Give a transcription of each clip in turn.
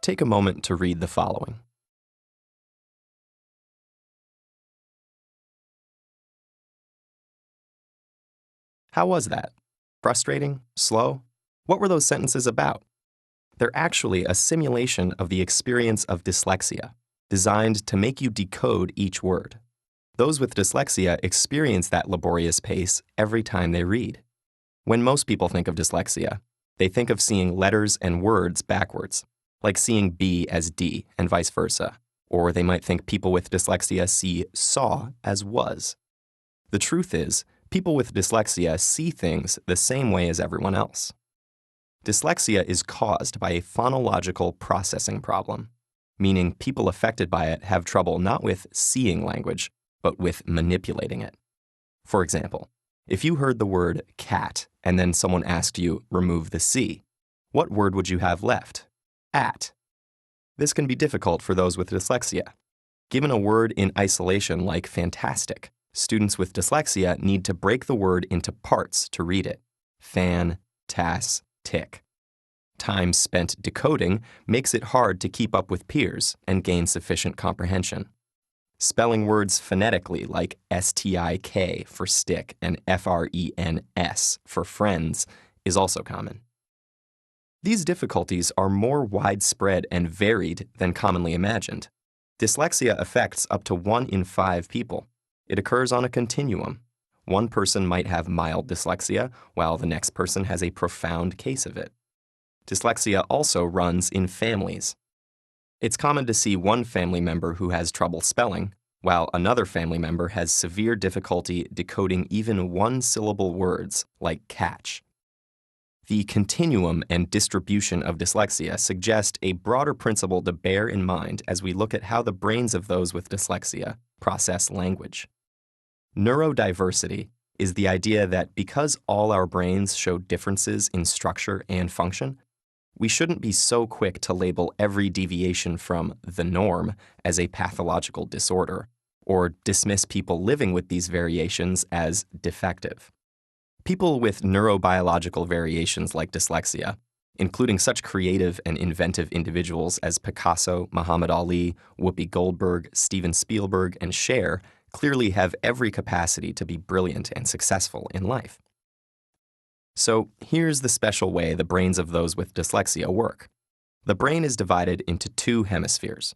Take a moment to read the following. How was that? Frustrating? Slow? What were those sentences about? They're actually a simulation of the experience of dyslexia, designed to make you decode each word. Those with dyslexia experience that laborious pace every time they read. When most people think of dyslexia, they think of seeing letters and words backwards, like seeing B as D and vice versa, or they might think people with dyslexia see saw as was. The truth is, people with dyslexia see things the same way as everyone else. Dyslexia is caused by a phonological processing problem, meaning people affected by it have trouble not with seeing language, but with manipulating it. For example, if you heard the word cat and then someone asked you, remove the C, what word would you have left? At. This can be difficult for those with dyslexia. Given a word in isolation like fantastic, students with dyslexia need to break the word into parts to read it. Fan, tas, tick. Time spent decoding makes it hard to keep up with peers and gain sufficient comprehension. Spelling words phonetically like S-T-I-K for stick and F-R-E-N-S for friends is also common. These difficulties are more widespread and varied than commonly imagined. Dyslexia affects up to 1 in 5 people. It occurs on a continuum. One person might have mild dyslexia, while the next person has a profound case of it. Dyslexia also runs in families. It's common to see one family member who has trouble spelling, while another family member has severe difficulty decoding even one-syllable words like catch. The continuum and distribution of dyslexia suggest a broader principle to bear in mind as we look at how the brains of those with dyslexia process language. Neurodiversity is the idea that because all our brains show differences in structure and function, we shouldn't be so quick to label every deviation from the norm as a pathological disorder, or dismiss people living with these variations as defective. People with neurobiological variations like dyslexia, including such creative and inventive individuals as Picasso, Muhammad Ali, Whoopi Goldberg, Steven Spielberg, and Cher, clearly have every capacity to be brilliant and successful in life. So here's the special way the brains of those with dyslexia work. The brain is divided into 2 hemispheres.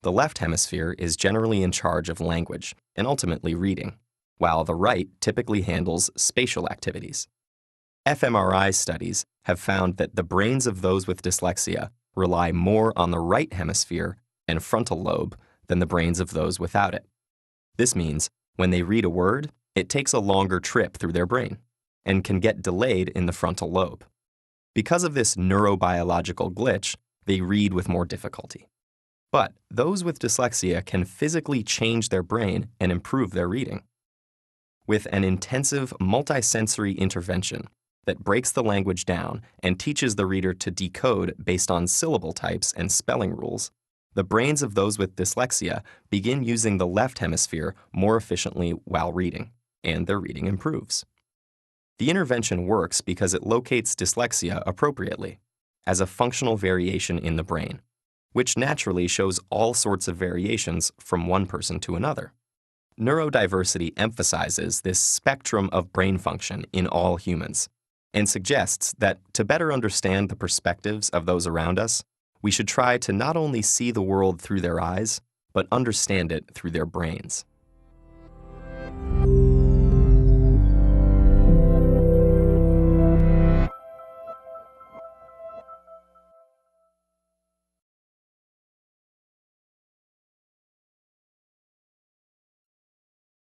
The left hemisphere is generally in charge of language and ultimately reading, while the right typically handles spatial activities. fMRI studies have found that the brains of those with dyslexia rely more on the right hemisphere and frontal lobe than the brains of those without it. This means when they read a word, it takes a longer trip through their brain and can get delayed in the frontal lobe. Because of this neurobiological glitch, they read with more difficulty. But those with dyslexia can physically change their brain and improve their reading. With an intensive multisensory intervention that breaks the language down and teaches the reader to decode based on syllable types and spelling rules, the brains of those with dyslexia begin using the left hemisphere more efficiently while reading, and their reading improves. The intervention works because it locates dyslexia appropriately, as a functional variation in the brain, which naturally shows all sorts of variations from one person to another. Neurodiversity emphasizes this spectrum of brain function in all humans and suggests that to better understand the perspectives of those around us, we should try to not only see the world through their eyes, but understand it through their brains.